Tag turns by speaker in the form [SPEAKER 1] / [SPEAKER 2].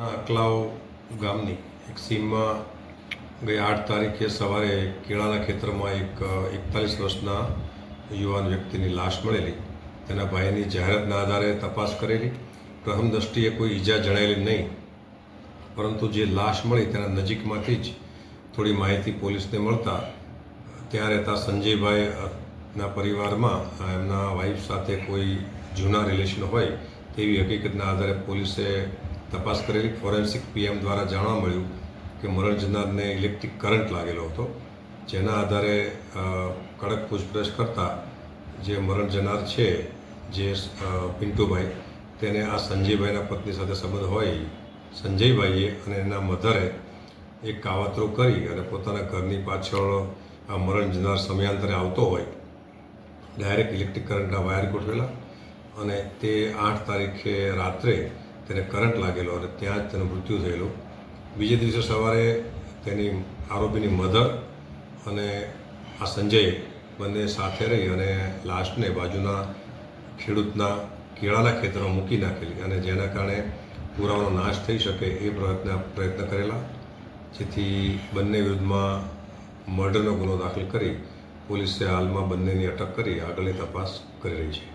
[SPEAKER 1] અકલાવ ગામની એક સીમમાં ગઈ 8 તારીખે સવારે કેળાના ખેતરમાં એક 41 વર્ષના યુવાન વ્યક્તિની લાશ મળેલી. તેના ભાઈની જાહેરાતના આધારે તપાસ કરેલી. પ્રથમ દ્રષ્ટિએ કોઈ ઈજા જણાયેલી નહીં, પરંતુ જે લાશ મળી તેના નજીકમાંથી જ થોડી માહિતી પોલીસને મળતા ત્યાં રહેતા સંજયભાઈના પરિવારમાં એમના વાઈફ સાથે કોઈ જૂના રિલેશન હોય તેવી હકીકતના આધારે પોલીસે તપાસ કરેલી. ફોરેન્સિક પીએમ દ્વારા જાણવા મળ્યું કે મરણ જનારને ઇલેક્ટ્રિક કરંટ લાગેલો હતો, જેના આધારે કડક પૂછપરછ કરતાં જે મરણ જનાર છે જે પિન્ટુભાઈ, તેને આ સંજયભાઈના પત્ની સાથે સંબંધ હોય સંજયભાઈએ અને એના મધરે એક કાવતરો કરી અને પોતાના ઘરની પાછળ આ મરણ જનાર સમયાંતરે આવતો હોય ડાયરેક્ટ ઇલેક્ટ્રિક કરંટના વાયર ગોઠવેલા અને તે 8 તારીખે રાત્રે તેને કરંટ લાગેલો અને ત્યાં જ તેનું મૃત્યુ થયેલું. બીજે દિવસે સવારે તેની આરોપીની મધર અને આ સંજય બંને સાથે રહી અને લાશને બાજુના ખેડૂતના કેળાના ખેતરમાં મૂકી નાખેલી અને જેના કારણે પુરાવાનો નાશ થઈ શકે એ પ્રયત્ન કરેલા, જેથી બંને વિરુદ્ધમાં મર્ડરનો ગુનો દાખલ કરી પોલીસે હાલમાં બંનેની અટક કરી આગળની તપાસ કરી રહી છે.